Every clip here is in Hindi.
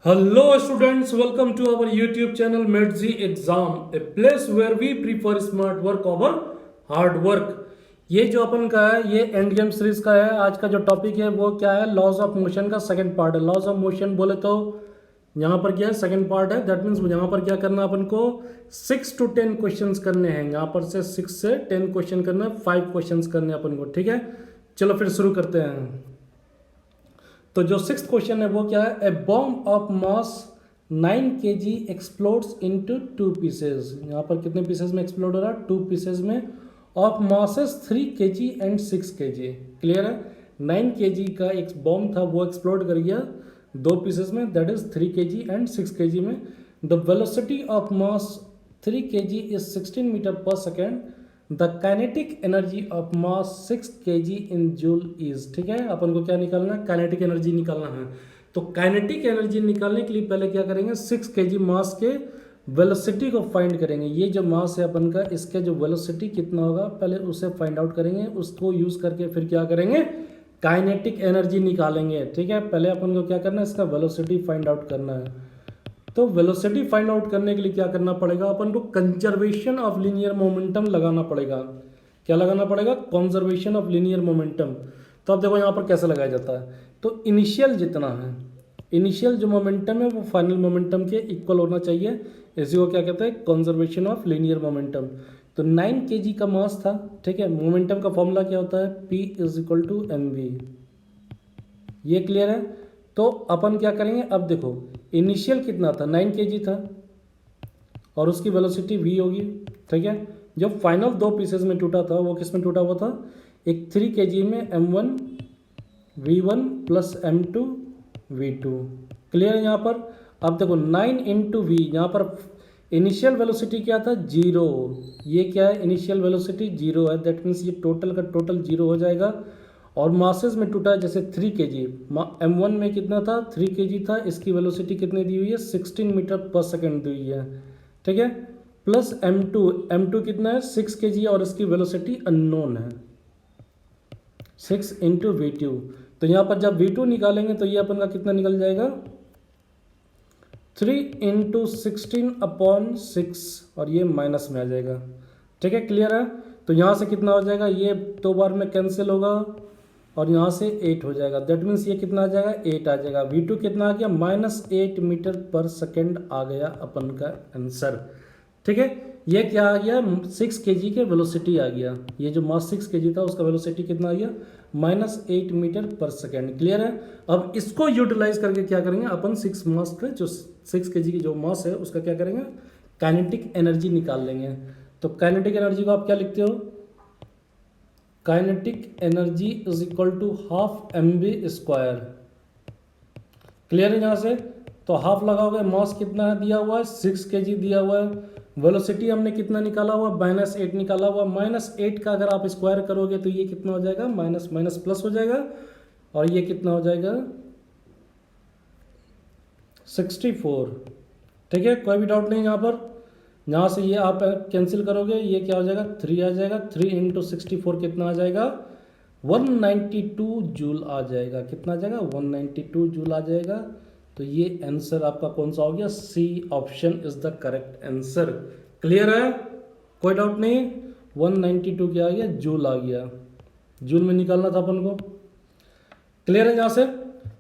Hello, students. Welcome to our YouTube channel MedZ Exam, a place where we prefer smart work over hard work. ये जो अपन का है ये एंड गेम सीरीज का है। आज का जो टॉपिक है वो क्या है, लॉज ऑफ मोशन का सेकंड पार्ट है। लॉज ऑफ मोशन बोले तो यहाँ पर क्या है, सेकंड पार्ट है। दैट मीन्स यहाँ पर क्या करना है अपन को 6 to 10 क्वेश्चंस करने हैं। यहाँ पर से 6 से 10 क्वेश्चन करना है, 5 क्वेश्चंस करने हैं अपन को। ठीक है, चलो फिर शुरू करते हैं। तो जो सिक्स क्वेश्चन है वो क्या है, a bomb of mass 9 kg explodes into 2 pieces. यहाँ पर कितने पीसेज में एक्सप्लोड हो रहा है, 2 पीसेज में, of masses 3 kg and 6 kg। Clear है, 9 kg का एक बॉम्ब था वो एक्सप्लोड कर गया 2 पीसेज में, that is 3 kg and 6 kg में। The velocity of mass 3 kg is 16 metre per second. The kinetic energy of mass 6 kg in joule is. ठीक है, अपन को क्या निकालना है, काइनेटिक एनर्जी निकालना है। तो काइनेटिक एनर्जी निकालने के लिए पहले क्या करेंगे, 6 kg मास के वेलोसिटी को फाइंड करेंगे। ये जो मास है अपन का, इसके जो वेलोसिटी कितना होगा पहले उसे फाइंड आउट करेंगे। उसको यूज करके फिर क्या करेंगे, काइनेटिक एनर्जी निकालेंगे। ठीक है, पहले अपन को क्या करना है, इसका वेलोसिटी फाइंड आउट करना है। तो वेलोसिटी फाइंड आउट करने के लिए क्या करना पड़ेगा, अपन को कंजर्वेशन ऑफ लीनियर मोमेंटम लगाना पड़ेगा। क्या लगाना पड़ेगा, कंजर्वेशन ऑफ लीनियर मोमेंटम। तो अब देखो यहाँ पर कैसे लगाया जाता है। तो इनिशियल जितना है, इनिशियल जो मोमेंटम है वो फाइनल मोमेंटम के इक्वल होना चाहिए। इसी को क्या कहते हैं, कंजर्वेशन ऑफ लीनियर मोमेंटम। तो 9 kg का मास था। ठीक है, मोमेंटम का फॉर्मूला क्या होता है, P is equal to mv। ये क्लियर है। तो अपन क्या करेंगे, अब देखो इनिशियल कितना था, 9 kg था और उसकी वेलोसिटी v होगी। ठीक है, जो फाइनल 2 पीसेस में टूटा था वो किस में टूटा हुआ था, एक 3 kg में m1 v1 plus m2 v2। Clear है यहाँ पर। अब देखो 9 इंटू वी, यहाँ पर इनिशियल वेलोसिटी क्या था, 0। ये क्या है, इनिशियल वेलोसिटी 0 है। दैट मीन्स ये टोटल का टोटल 0 हो जाएगा। और मासेस में टूटा है जैसे 3 kg, m1 में कितना था, 3 kg था, इसकी वेलोसिटी कितनी दी हुई है, 16 मीटर पर सेकेंड दी हुई है। ठीक है, प्लस m2 कितना है, 6 kg और इसकी वेलोसिटी अननोन है, 6 इंटू v2। तो यहाँ पर जब v2 निकालेंगे तो ये अपन का कितना निकल जाएगा, 3 इंटू 16/6 और ये माइनस में आ जाएगा। ठीक है, क्लियर है। तो यहाँ से कितना हो जाएगा, ये 2 बार में कैंसिल होगा और यहाँ से 8 हो जाएगा। दैट मीन्स ये कितना आ जाएगा, 8 आ जाएगा। v2 कितना आ गया, -8 मीटर पर सेकेंड आ गया अपन का आंसर। ठीक है, ये क्या आ गया, 6 kg के वेलोसिटी आ गया। ये जो मास 6 kg था उसका वेलोसिटी कितना आ गया, -8 मीटर पर सेकेंड। क्लियर है। अब इसको यूटिलाइज करके क्या करेंगे अपन, 6 मास का जो 6 kg की जो मास है उसका क्या करेंगे, काइनेटिक एनर्जी निकाल लेंगे। तो काइनेटिक एनर्जी को आप क्या लिखते हो, kinetic energy is equal to half mv²। Clear है यहाँ से। तो हाफ लगाओगे, मास कितना है दिया हुआ है, 6 kg दिया हुआ है। वेलोसिटी हमने कितना निकाला हुआ, -8 निकाला हुआ। -8 का अगर आप स्क्वायर करोगे तो ये कितना हो जाएगा, माइनस माइनस प्लस हो जाएगा और ये कितना हो जाएगा, 64। ठीक है, कोई भी डाउट नहीं यहाँ पर। यहाँ से ये आप कैंसिल करोगे, ये क्या हो जाएगा, 3 आ जाएगा। 3 इंटू 64 कितना आ जाएगा, 192 जूल आ जाएगा। कितना आ जाएगा, 192 जूल आ जाएगा। तो ये आंसर आपका कौन सा हो गया, C option is the correct answer. Clear है, कोई डाउट नहीं। 192 क्या आ गया, जूल आ गया। जूल में निकालना था अपन को। क्लियर है यहाँ से।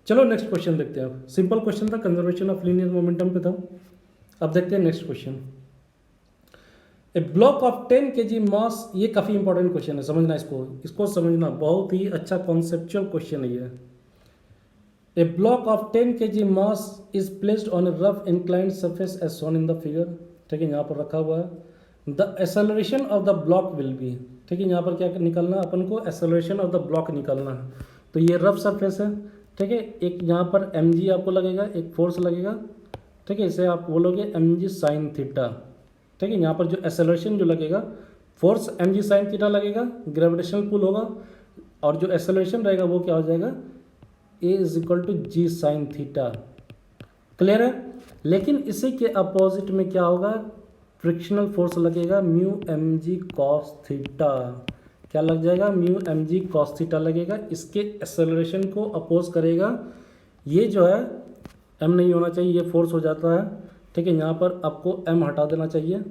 चलो नेक्स्ट क्वेश्चन देखते हैं। सिंपल क्वेश्चन था, कंजर्वेशन ऑफ लीनियर मोमेंटम पे था। अब देखते हैं next question. A block of 10 kg मास, ये काफ़ी इंपॉर्टेंट क्वेश्चन है, समझना इसको समझना, बहुत ही अच्छा कॉन्सेप्चुअल क्वेश्चन है ये। A block of 10 kg mass is placed on a rough inclined surface as shown in the figure. ठीक है, यहाँ पर रखा हुआ है। The acceleration of the block will be. ठीक है, यहाँ पर क्या निकालना है अपन को, एक्सेलरेशन ऑफ द ब्लॉक निकालना है। तो ये रफ सरफेस है। ठीक है, एक यहाँ पर mg आपको लगेगा, एक फोर्स लगेगा। ठीक है, इसे आप बोलोगे mg साइन थीटा। ठीक है, यहाँ पर जो एक्सेलरेशन जो लगेगा, फोर्स mg साइन थीटा लगेगा, ग्रेविटेशनल पुल होगा, और जो एक्सेलरेशन रहेगा वो क्या हो जाएगा, a is equal to g sine theta. Clear है। लेकिन इसी के अपोजिट में क्या होगा, फ्रिक्शनल फोर्स लगेगा, म्यू mg कॉस थीटा। क्या लग जाएगा, म्यू mg कॉस थीटा लगेगा। इसके एक्सेलरेशन को अपोज करेगा ये जो है एम नहीं होना चाहिए, ये फोर्स हो जाता है। ठीक है, यहाँ पर आपको एम हटा देना चाहिए।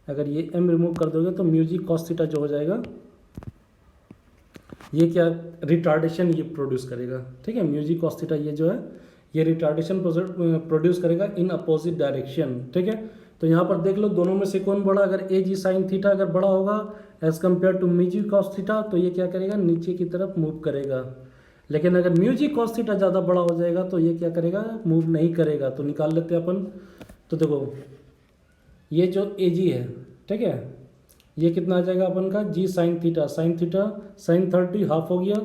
अगर ये एम रिमूव कर दोगे तो म्यू जी कॉस थीटा जो हो जाएगा, ये क्या रिटार्डेशन ये प्रोड्यूस करेगा। ठीक है, म्यू जी कॉस थीटा ये जो है ये रिटार्डेशन प्रोड्यूस करेगा इन अपोजिट डायरेक्शन। ठीक है, तो यहाँ पर देख लो दोनों में से कौन बड़ा, अगर ए जी साइन थीटा अगर बड़ा होगा as compare to mu g cos theta तो ये क्या करेगा, नीचे की तरफ मूव करेगा। लेकिन अगर म्यू जी कॉस थीटा ज़्यादा बड़ा हो जाएगा तो ये क्या करेगा, मूव नहीं करेगा। तो निकाल लेते हैं अपन। तो देखो ये जो ए जी है, ठीक है, ये कितना आ जाएगा अपन का, g sine theta, sine theta sine 30 half हो गया,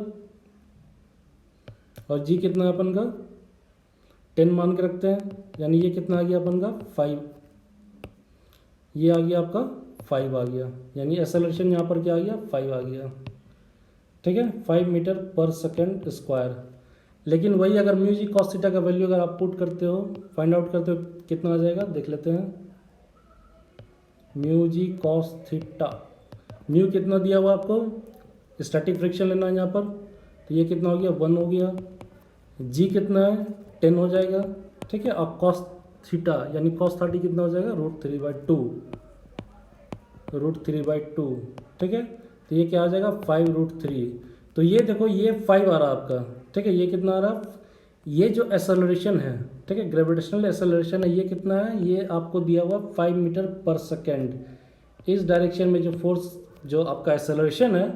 और जी कितना है अपन का 10 मान के रखते हैं, यानी ये कितना आ गया अपन का 5, ये आ गया आपका 5 आ गया, यानी एक्सेलरेशन यहाँ पर क्या आ गया 5 आ गया। ठीक है, 5 मीटर पर सेकेंड स्क्वायर। लेकिन वही अगर म्यू जी कॉस थीटा का वैल्यू अगर आप पुट करते हो, फाइंड आउट करते हो, कितना आ जाएगा देख लेते हैं। Mu g cos theta, mu कितना दिया हुआ आपको, स्टैटिक फ्रिक्शन लेना है यहाँ पर, तो ये कितना हो गया 1 हो गया, जी कितना है 10 हो जाएगा। ठीक है, और कॉस थीटा यानी कॉस 30 कितना हो जाएगा √3/2, √3/2। ठीक है, तो ये क्या आ जाएगा 5√3। तो ये देखो ये 5 आ रहा है आपका। ठीक है, ये कितना आ रहा है, ये जो एक्सेलरेशन है, ठीक है, ग्रेविटेशनल एक्सेलरेशन है, ये कितना है, ये आपको दिया हुआ 5 मीटर पर सेकेंड। इस डायरेक्शन में जो फोर्स जो आपका एक्सेलरेशन है,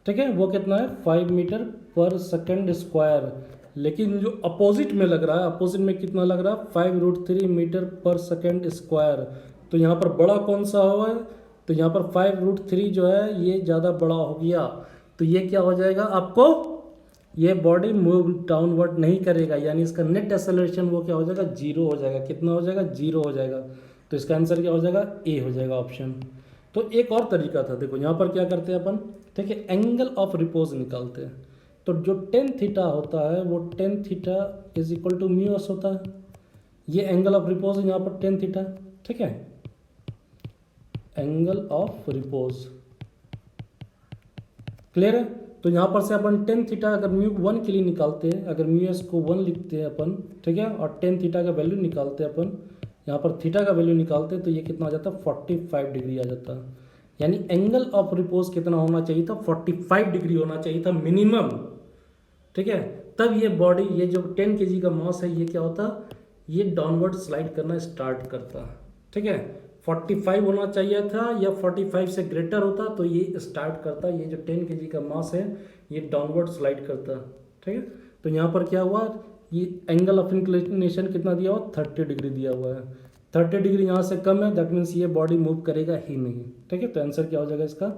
ठीक है, वो कितना है 5 मीटर पर सेकेंड स्क्वायर। लेकिन जो अपोजिट में लग रहा है, अपोजिट में कितना लग रहा है 5√3 मीटर पर सेकेंड स्क्वायर। तो यहाँ पर बड़ा कौन सा हुआ है, तो यहाँ पर 5√3 जो है ये ज़्यादा बड़ा हो गया। तो ये क्या हो जाएगा आपको, ये बॉडी मूव डाउनवर्ड नहीं करेगा, यानी इसका नेट एक्सेलरेशन वो क्या हो जाएगा 0 हो जाएगा। कितना हो जाएगा 0 हो जाएगा। तो इसका आंसर क्या हो जाएगा ए हो जाएगा ऑप्शन। तो एक और तरीका था, देखो यहाँ पर क्या करते हैं अपन, ठीक है, एंगल ऑफ रिपोज निकालते हैं। तो जो टेन थीटा होता है वो tan theta is equal to mu s होता है। ये एंगल ऑफ रिपोज है यहाँ पर टेन थीटा। ठीक है, एंगल ऑफ रिपोज क्लियर है। तो यहाँ पर से अपन टेन थीटा अगर म्यू 1 के लिए निकालते हैं, अगर म्यू एस को 1 लिखते हैं अपन, ठीक है, और टेन थीटा का वैल्यू निकालते हैं अपन, यहाँ पर थीटा का वैल्यू निकालते हैं तो ये कितना आ जाता है 45 डिग्री आ जाता है। यानी एंगल ऑफ रिपोज कितना होना चाहिए था 45 डिग्री होना चाहिए था मिनिमम। ठीक है, तब ये बॉडी ये जो 10 kg का मास है ये क्या होता, ये डाउनवर्ड स्लाइड करना स्टार्ट करता। ठीक है, 45 होना चाहिए था या 45 से ग्रेटर होता तो ये स्टार्ट करता, ये जो 10 kg का मास है ये डाउनवर्ड स्लाइड करता। ठीक है, तो यहाँ पर क्या हुआ, ये एंगल ऑफ इंक्लिनेशन कितना दिया हुआ 30 डिग्री दिया हुआ है। 30 डिग्री यहाँ से कम है, दैट मीन्स ये बॉडी मूव करेगा ही नहीं। ठीक है, तो आंसर क्या हो जाएगा इसका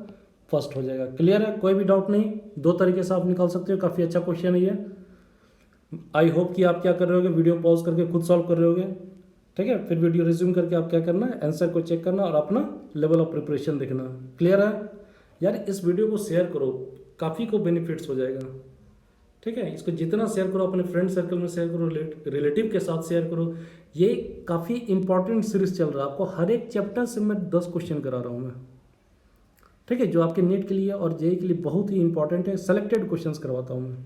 फर्स्ट हो जाएगा। क्लियर है, कोई भी डाउट नहीं, दो तरीके से आप निकाल सकते हो। काफ़ी अच्छा क्वेश्चन है ये। आई होप कि आप क्या कर रहे होगे, वीडियो पॉज करके खुद सॉल्व कर रहे होगे। ठीक है, फिर वीडियो रिज्यूम करके आप क्या करना है, आंसर को चेक करना और अपना लेवल ऑफ प्रिपरेशन देखना। क्लियर है यार, इस वीडियो को शेयर करो, काफ़ी को बेनिफिट्स हो जाएगा। ठीक है, इसको जितना शेयर करो, अपने फ्रेंड सर्कल में शेयर करो, रिलेटिव के साथ शेयर करो। ये काफ़ी इंपॉर्टेंट सीरीज चल रहा है, आपको हर एक चैप्टर से मैं 10 क्वेश्चन करा रहा हूँ मैं। ठीक है, जो आपके नीट के लिए और जेई के लिए बहुत ही इंपॉर्टेंट है, सेलेक्टेड क्वेश्चंस करवाता हूँ मैं।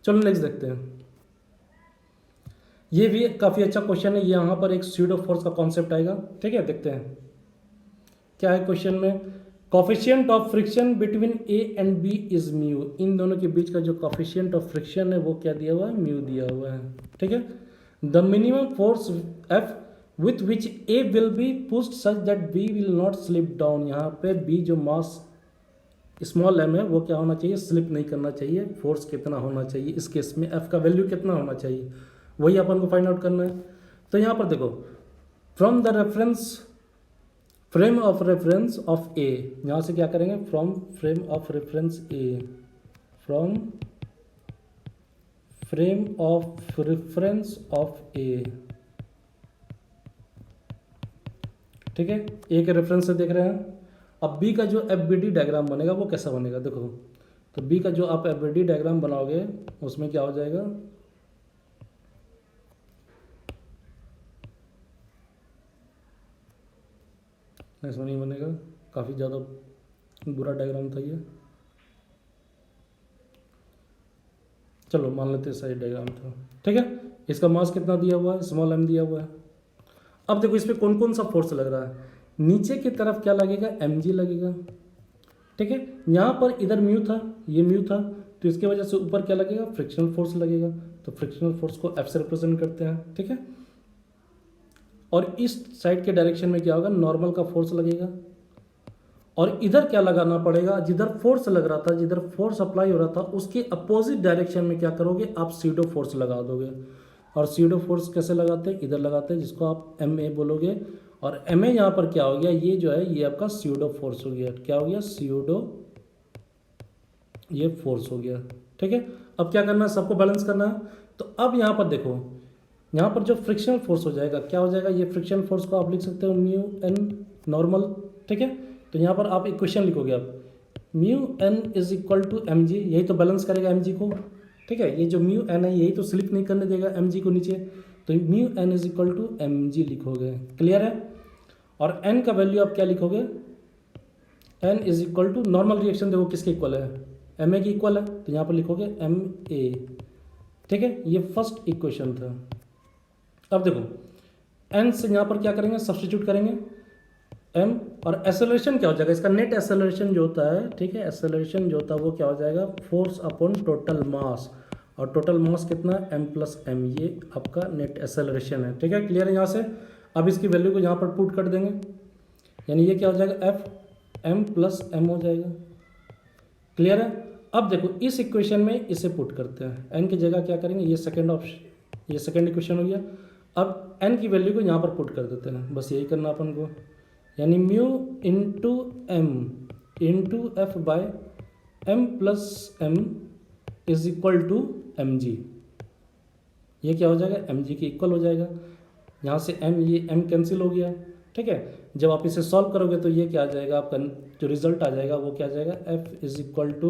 चलो नेक्स्ट देखते हैं। ये भी काफ़ी अच्छा क्वेश्चन है, यहाँ पर एक स्यूडो फोर्स का कॉन्सेप्ट आएगा। ठीक है, देखते हैं क्या है क्वेश्चन में। Coefficient of friction between A and B is mu. इन दोनों के बीच का जो कॉफिशिएंट ऑफ फ्रिक्शन है वो क्या दिया हुआ है, म्यू दिया हुआ है। ठीक है, the minimum force F with which A will be pushed such that B will not slip down. यहाँ पे बी जो मास स्मॉल एम है वो क्या होना चाहिए, स्लिप नहीं करना चाहिए। फोर्स कितना होना चाहिए इस केस में, एफ का वैल्यू कितना होना चाहिए, वही अपन को फाइंड आउट करना है। तो यहाँ पर देखो, from the reference frame of reference of A, यहाँ से क्या करेंगे, from frame of reference A, from frame of reference of A. ठीक है, ए के रेफरेंस से देख रहे हैं। अब बी का जो एफ बी डी डायग्राम बनेगा वो कैसा बनेगा, देखो। तो बी का जो आप एफ बी डी डायग्राम बनाओगे उसमें क्या हो जाएगा, ऐसा नहीं बनेगा, काफ़ी ज़्यादा बुरा डायग्राम था ये। चलो मान लेते हैं सही डायग्राम था। ठीक है, इसका मास कितना दिया हुआ है, स्मॉल m दिया हुआ है। अब देखो इस पर कौन कौन सा फोर्स लग रहा है, नीचे की तरफ क्या लगेगा, mg लगेगा, ठीक है। यहाँ पर इधर म्यू था, ये म्यू था, तो इसकी वजह से ऊपर क्या लगेगा, फ्रिक्शनल फोर्स लगेगा, तो फ्रिक्शनल फोर्स को F से रिप्रेजेंट करते हैं, ठीक है। और इस साइड के डायरेक्शन में क्या होगा, नॉर्मल का फोर्स लगेगा। और इधर क्या लगाना पड़ेगा, जिधर फोर्स लग रहा था, जिधर फोर्स अप्लाई हो रहा था, उसके अपोजिट डायरेक्शन में क्या करोगे, आप सीडो फोर्स लगा दोगे। और सीडो फोर्स कैसे लगाते हैं, इधर लगाते हैं, जिसको आप MA बोलोगे। और MA यहाँ पर क्या हो गया, ये जो है ये आपका सीडो फोर्स हो गया, क्या हो गया, सीडो ये फोर्स हो गया, ठीक है। अब क्या करना है, सबको बैलेंस करना है। तो अब यहाँ पर देखो, यहाँ पर जो फ्रिक्शनल फोर्स हो जाएगा, क्या हो जाएगा, ये फ्रिक्शनल फोर्स को आप लिख सकते हो म्यू एन नॉर्मल, ठीक है। तो यहाँ पर आप इक्वेशन लिखोगे, आप mu N is equal to M G, यही तो बैलेंस करेगा एम जी को, ठीक है। ये जो म्यू एन है यही तो स्लिप नहीं करने देगा एम जी को नीचे, तो mu N is equal to M G लिखोगे, क्लियर है। और एन का वैल्यू आप क्या लिखोगे, N is equal to normal reaction देखो किसके इक्वल है, एम ए की इक्वल है, तो यहाँ पर लिखोगे एम ए, ठीक है। ये फर्स्ट इक्वेशन था। अब देखो एन से यहाँ पर क्या करेंगे, सब्स्टिट्यूट करेंगे एम, और एक्सेलरेशन क्या हो जाएगा, इसका नेट एक्सेलरेशन जो होता है, ठीक है, एक्सेलरेशन जो होता है वो क्या हो जाएगा, फोर्स अपॉन टोटल मास, और टोटल मास कितना, एम प्लस एम, ये आपका नेट एक्सेलरेशन है, ठीक है, क्लियर है। यहाँ से अब इसकी वैल्यू को यहाँ पर पुट कर देंगे, यानी ये क्या हो जाएगा, एफ एम प्लस एम हो जाएगा, क्लियर है। अब देखो इस इक्वेशन में इसे पुट करते हैं, एन की जगह क्या करेंगे, ये सेकेंड ऑप्शन, ये सेकेंड इक्वेशन हो गया। अब एन की वैल्यू को यहाँ पर पुट कर देते हैं, बस यही करना अपन को, यानी mu into M into F by M plus M is equal to M G, ये क्या हो जाएगा, एम जी की इक्वल हो जाएगा। यहाँ से एम, ये एम कैंसिल हो गया, ठीक है। जब आप इसे सॉल्व करोगे तो ये क्या आ जाएगा, आपका जो रिजल्ट आ जाएगा वो क्या आ जाएगा, F is equal to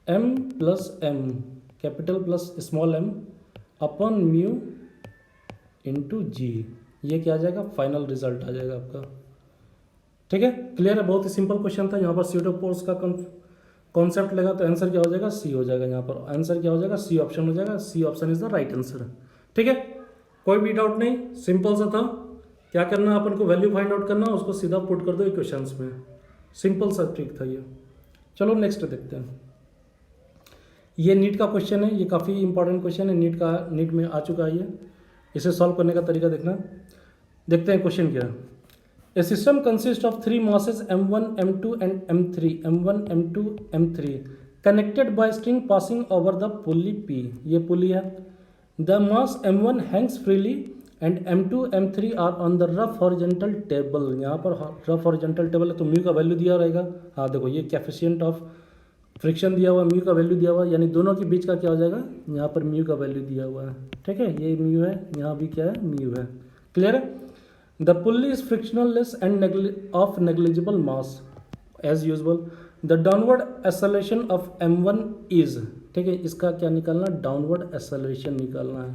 m plus M capital plus small m upon mu into g, ये क्या आ जाएगा, फाइनल रिजल्ट आ जाएगा आपका, ठीक है, क्लियर है। बहुत ही सिंपल क्वेश्चन था। यहाँ पर सीडो फोर्स का कॉन्सेप्ट लगा तो आंसर क्या हो जाएगा, सी हो जाएगा। यहाँ पर आंसर क्या हो जाएगा, सी ऑप्शन हो जाएगा, C option is the right answer, ठीक है। कोई भी डाउट नहीं, सिंपल सा था। क्या करना, अपन को वैल्यू फाइंड आउट करना, उसको सीधा पुट कर दो इक्वेशंस में, सिंपल सा ट्रिक था ये। चलो नेक्स्ट देखते हैं। ये नीट का क्वेश्चन है, ये काफ़ी इंपॉर्टेंट क्वेश्चन है, नीट में आ चुका है ये। इसे सॉल्व करने का तरीका देखना, देखते हैं क्वेश्चन क्या है। A system consist of 3 masses m1 m2 and m3, m1 m2 m3 connected by string passing over the pulley p, ये पुली है। The mass m1 hangs freely and m2 m3 are on the rough horizontal table, यहाँ पर रफ हॉरिजॉन्टल टेबल है तो म्यू का वैल्यू दिया रहेगा। हाँ देखो ये कोएफिशिएंट ऑफ फ्रिक्शन दिया हुआ, म्यू का वैल्यू दिया हुआ, यानी दोनों के बीच का क्या हो जाएगा, यहाँ पर म्यू का वैल्यू दिया हुआ है, ठीक है। ये म्यू है, यहाँ भी क्या है, म्यू है, क्लियर है। The pulley is frictionless and of negligible mass as usual. The downward acceleration of m1 is, ठीक है, इसका क्या निकालना, डाउनवर्ड एक्सेलरेशन निकालना है,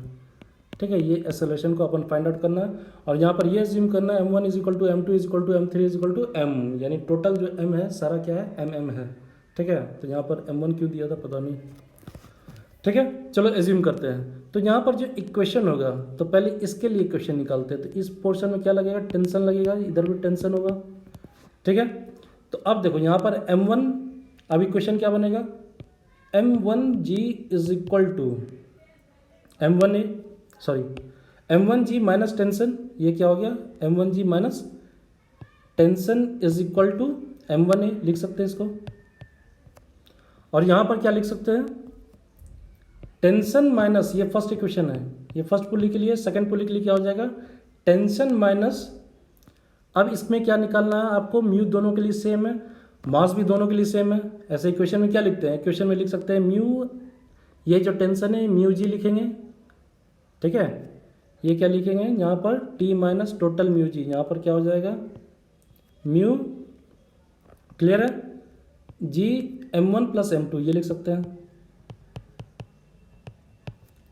ठीक है। ये एक्सेलरेशन को अपन फाइंड आउट करना है, और यहाँ पर ये अज्यूम करना है m1 is equal to m2 is equal to m3 is equal to m, यानी टोटल जो m है सारा क्या है, mm है, ठीक है। तो यहाँ पर m1 क्यों दिया था पता नहीं, ठीक है। चलो एज्यूम करते हैं। तो यहाँ पर जो इक्वेशन होगा तो पहले इसके लिए इक्वेशन निकालते हैं। तो इस पोर्शन में क्या लगेगा, टेंशन लगेगा, इधर भी टेंशन होगा, ठीक है। तो अब देखो यहाँ पर m1, अब इक्वेशन क्या बनेगा, m1g is equal to m1g minus tension, ये क्या हो गया, m1g minus tension is equal to m1a, लिख सकते हैं इसको। और यहाँ पर क्या लिख सकते हैं, टेंशन माइनस, ये फर्स्ट इक्वेशन है, ये फर्स्ट पुली के लिए, सेकंड पुली के लिए क्या हो जाएगा, टेंशन माइनस, अब इसमें क्या निकालना है आपको, म्यू दोनों के लिए सेम है, मास भी दोनों के लिए सेम है। ऐसे इक्वेशन में क्या लिखते हैं, इक्वेशन में लिख सकते हैं म्यू, ये जो टेंशन है म्यू जी लिखेंगे, ठीक है। ये क्या लिखेंगे यहाँ पर, T minus total mu G, यहाँ पर क्या हो जाएगा, म्यू, क्लियर है, जी m1 प्लस m2, ये लिख सकते हैं,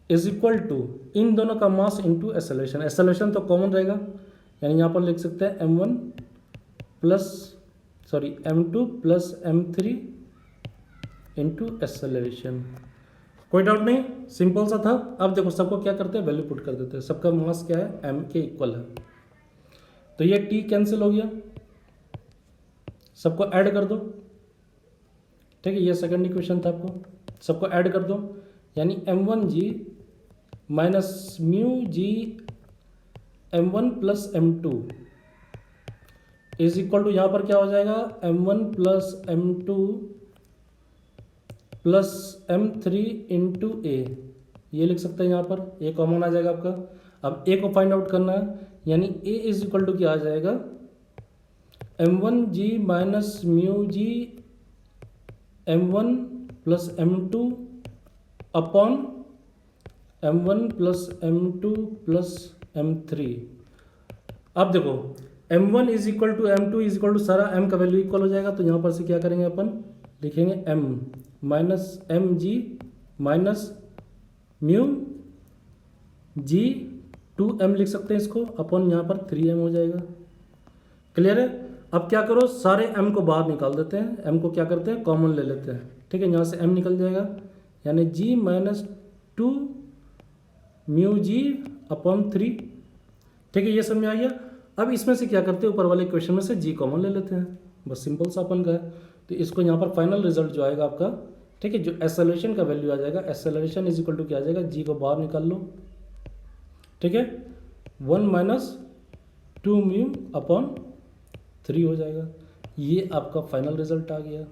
इज इक्वल टू इन दोनों का मास इंटू एक्सेलरेशन, एक्सेलरेशन तो कॉमन रहेगा, यानी यहाँ पर लिख सकते हैं m1 plus m2 plus m3 into acceleration. कोई डाउट नहीं, सिंपल सा था। अब देखो सबको क्या करते हैं, वैल्यू पुट कर देते हैं। सबका मास क्या है, m के इक्वल है, तो ये t कैंसिल हो गया, सबको ऐड कर दो। ठीक है, ये सेकंड इक्वेशन था, आपको सबको ऐड कर दो, यानी m1g minus mu g m1 plus m2 is equal to, यहाँ पर क्या हो जाएगा, m1 plus m2 plus m3 into ए, ये लिख सकते हैं। यहाँ पर ए कॉमन आ जाएगा आपका। अब ए को फाइंड आउट करना है, यानी ए इज इक्वल टू क्या आ जाएगा, m1g minus mu g m1 plus m2 upon m1 plus m2 plus m3। अब देखो m1 is equal to m2 is equal to, सारा m का वैल्यू इक्वल हो जाएगा, तो यहाँ पर से क्या करेंगे अपन, लिखेंगे m minus m g minus mu g 2m लिख सकते हैं इसको, अपॉन यहाँ पर 3m हो जाएगा। क्लियर है। अब क्या करो, सारे m को बाहर निकाल देते हैं, m को क्या करते हैं, कॉमन ले लेते हैं। ठीक है, यहाँ से m निकल जाएगा, यानी g minus 2 mu G upon 3। ठीक है, ये समझ में आ गया। अब इसमें से क्या करते हैं, ऊपर वाले क्वेश्चन में से g कॉमन ले लेते हैं, बस सिंपल सा अपन का है। तो इसको यहाँ पर फाइनल रिजल्ट जो आएगा आपका, ठीक है, जो एक्सेलरेशन का वैल्यू आ जाएगा, एक्सेलरेशन इज इक्वल टू क्या आ जाएगा, g को बाहर निकाल लो। ठीक है, 1 माइनस 2 म्यू अपॉन 3 हो जाएगा। ये आपका फाइनल रिजल्ट आ गया।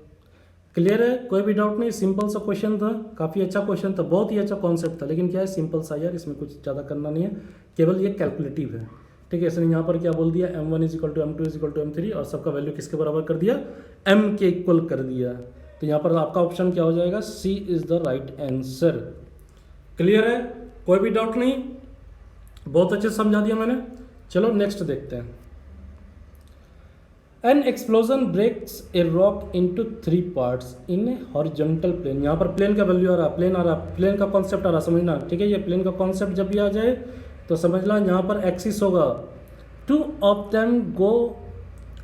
क्लियर है, कोई भी डाउट नहीं। सिंपल सा क्वेश्चन था, काफ़ी अच्छा क्वेश्चन था, बहुत ही अच्छा कॉन्सेप्ट था, लेकिन क्या है, सिंपल सा यार, इसमें कुछ ज़्यादा करना नहीं है, केवल ये कैलकुलेटिव है। ठीक है, इसने यहाँ पर क्या बोल दिया, m1 is equal to m2 is equal to m3, और सबका वैल्यू किसके बराबर कर दिया, m के इक्वल कर दिया। तो यहाँ पर आपका ऑप्शन क्या हो जाएगा, C is the right answer. Clear है, कोई भी डाउट नहीं, बहुत अच्छे से समझा दिया मैंने। चलो नेक्स्ट देखते हैं। An explosion breaks a rock into 3 parts in a horizontal plane। यहाँ पर प्लेन का वैल्यू आ रहा है, प्लेन आ रहा है, प्लेन का कॉन्सेप्ट आ रहा है, समझना। ठीक है, ये प्लेन का कॉन्सेप्ट जब भी आ जाए तो समझना, यहाँ पर एक्सिस होगा, 2 of them go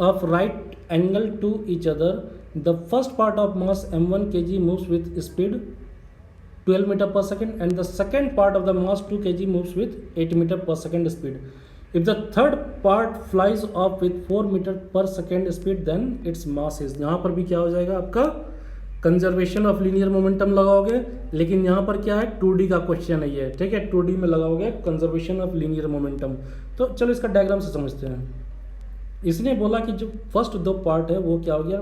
of right angle to each other, the first part of mass m1 kg moves with speed 12 meter per second and the second part of the mass 2 kg moves with 8 meter per second speed. If the third part flies off with 4 meter per second speed then its mass is। यहाँ पर भी क्या हो जाएगा आपका, कंजर्वेशन ऑफ लीनियर मोमेंटम लगाओगे, लेकिन यहाँ पर क्या है, 2D का क्वेश्चन है ये। ठीक है, 2D में लगाओगे कंजर्वेशन ऑफ लीनियर मोमेंटम। तो चलो इसका डायग्राम से समझते हैं। इसने बोला कि जो फर्स्ट 2 पार्ट है वो क्या हो गया,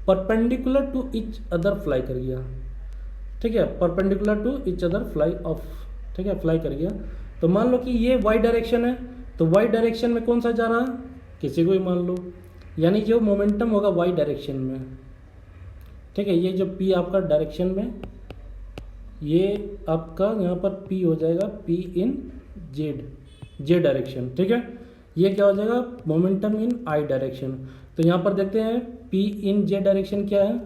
perpendicular to each other fly कर गया। ठीक है, perpendicular to each other fly off, ठीक है, फ्लाई कर गया। तो मान लो कि ये वाई डायरेक्शन है, तो वाई डायरेक्शन में कौन सा जा रहा है, किसी को ही मान लो, यानी जो मोमेंटम होगा वाई डायरेक्शन में। ठीक है, ये जो पी आपका डायरेक्शन में, ये आपका यहाँ पर पी हो जाएगा, पी इन जे डायरेक्शन। ठीक है, ये क्या हो जाएगा, मोमेंटम इन आई डायरेक्शन। तो यहाँ पर देखते हैं पी इन जे डायरेक्शन क्या है,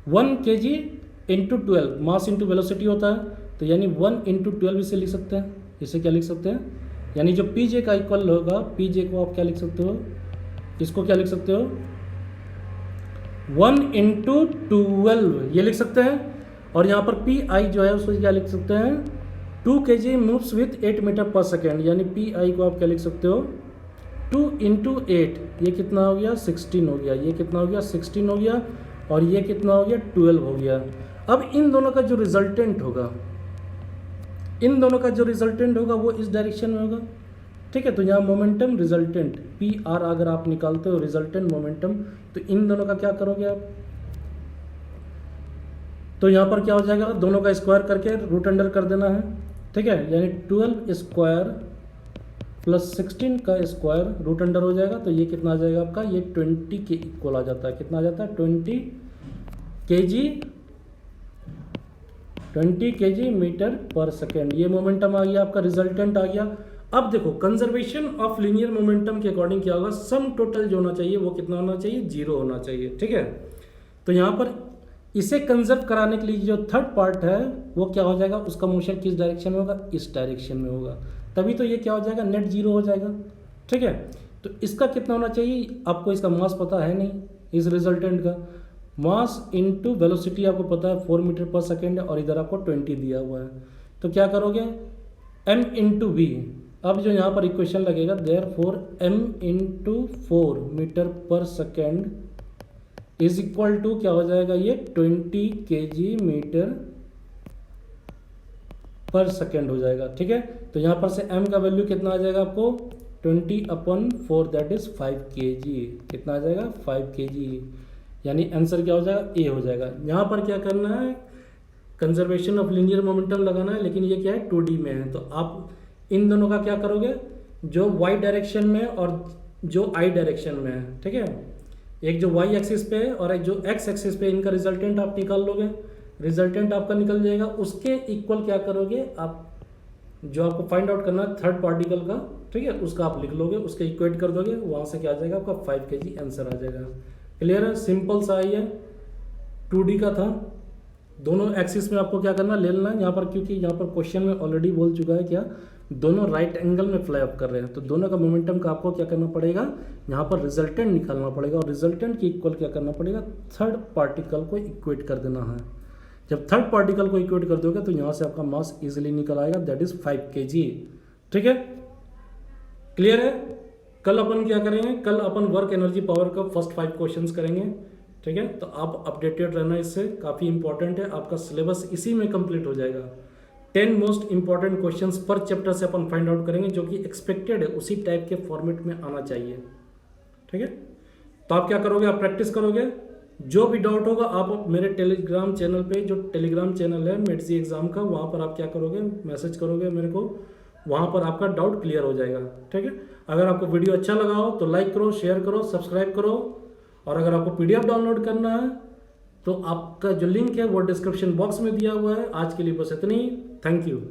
1 kg into 12, mass into velocity होता है, तो यानी 1 इंटू 12 इसे लिख सकते हैं। इसे क्या लिख सकते हैं, यानी जो पी जे का इक्वल होगा, पी जे को आप क्या लिख सकते हो, इसको क्या लिख सकते हो, 1 इंटू 12 ये लिख सकते हैं। और यहाँ पर पी आई जो है उसको क्या लिख सकते हैं, 2 kg moves with 8 metre per second, यानी पी आई को आप क्या लिख सकते हो, 2 इंटू 8, ये कितना हो गया, 16 हो गया। ये कितना हो गया, 16 हो गया, और ये कितना हो गया, 12 हो गया। अब इन दोनों का जो रिजल्टेंट होगा, इन दोनों का जो रिजल्टेंट होगा वो इस डायरेक्शन में होगा। ठीक है, तो यहाँ मोमेंटम रिजल्टेंट पी आर अगर आप निकालते हो रिजल्टेंट मोमेंटम, तो इन दोनों का क्या करोगे आप, तो यहाँ पर क्या हो जाएगा, दोनों का स्क्वायर करके रूट अंडर कर देना है। ठीक है, यानी 12 स्क्वायर प्लस 16 का स्क्वायर रूट अंडर हो जाएगा, तो ये कितना आ जाएगा आपका, ये 20 के इक्वल आ जाता है। कितना आ जाता है, 20 kg मीटर पर सेकेंड। ये मोमेंटम आ गया आपका, रिजल्टेंट आ गया। अब देखो कंजर्वेशन ऑफ लीनियर मोमेंटम के अकॉर्डिंग क्या होगा, सम टोटल जो होना चाहिए वो कितना होना चाहिए, 0 होना चाहिए। ठीक है, तो यहाँ पर इसे कंजर्व कराने के लिए जो थर्ड पार्ट है वो क्या हो जाएगा, उसका मोशन किस डायरेक्शन में होगा, इस डायरेक्शन में होगा, तभी तो ये क्या हो जाएगा, नेट 0 हो जाएगा। ठीक है, तो इसका कितना होना चाहिए, आपको इसका मास पता है नहीं इस रिजल्टेंट का, मास इनटू वेलोसिटी आपको पता है 4 मीटर पर सेकेंड है और इधर आपको 20 दिया हुआ है, तो क्या करोगे m इंटू वी। अब जो यहाँ पर इक्वेशन लगेगा therefore m into 4 metre per second is equal to क्या हो जाएगा ये 20 kg मीटर पर सेकेंड हो जाएगा। ठीक है, तो यहाँ पर से m का वैल्यू कितना आ जाएगा आपको 20/4 दैट इज 5 kg। कितना आ जाएगा 5 kg, यानी आंसर क्या हो जाएगा ए हो जाएगा। यहाँ पर क्या करना है कंजर्वेशन ऑफ लीनियर मोमेंटम लगाना है, लेकिन ये क्या है 2D में है, तो आप इन दोनों का क्या करोगे जो y डायरेक्शन में और जो i डायरेक्शन में है, ठीक है, एक जो y एक्सिस पे है और एक जो x एक्सिस पे, इनका रिजल्टेंट आप निकाल लोगे, रिजल्टेंट आपका निकल जाएगा, उसके इक्वल क्या करोगे आप जो आपको फाइंड आउट करना है थर्ड पार्टिकल का, ठीक है, उसका आप लिख लोगे, उसके इक्वेट कर दोगे, वहाँ से क्या आ जाएगा आपका 5 kg आंसर आ जाएगा। क्लियर है, सिंपल सा ही है, 2D का था। दोनों एक्सिस में आपको क्या करना ले लेना है यहाँ पर, क्योंकि यहाँ पर क्वेश्चन में ऑलरेडी बोल चुका है क्या दोनों राइट एंगल में फ्लाई अप कर रहे हैं, तो दोनों का मोमेंटम का आपको क्या करना पड़ेगा यहाँ पर रिजल्टेंट निकालना पड़ेगा, और रिजल्टेंट के इक्वल क्या करना पड़ेगा थर्ड पार्टिकल को इक्वेट कर देना है। जब थर्ड पार्टिकल को इक्वेट कर दोगे तो यहाँ से आपका मास इजीली निकल आएगा, दैट इज 5 kg। ठीक है, क्लियर है। कल अपन क्या करेंगे, कल अपन वर्क एनर्जी पावर का फर्स्ट 5 क्वेश्चंस करेंगे। ठीक है, तो आप अपडेटेड रहना, इससे काफ़ी इंपॉर्टेंट है, आपका सिलेबस इसी में कंप्लीट हो जाएगा। 10 मोस्ट इंपॉर्टेंट क्वेश्चंस पर चैप्टर से अपन फाइंड आउट करेंगे, जो कि एक्सपेक्टेड है उसी टाइप के फॉर्मेट में आना चाहिए। ठीक है, तो आप क्या करोगे, आप प्रैक्टिस करोगे, जो भी डाउट होगा आप मेरे टेलीग्राम चैनल पे, जो टेलीग्राम चैनल है मेडजी एग्जाम का, वहाँ पर आप क्या करोगे मैसेज करोगे मेरे को, वहाँ पर आपका डाउट क्लियर हो जाएगा। ठीक है, अगर आपको वीडियो अच्छा लगा हो तो लाइक करो, शेयर करो, सब्सक्राइब करो, और अगर आपको PDF डाउनलोड करना है तो आपका जो लिंक है वो डिस्क्रिप्शन बॉक्स में दिया हुआ है। आज के लिए बस इतनी, थैंक यू।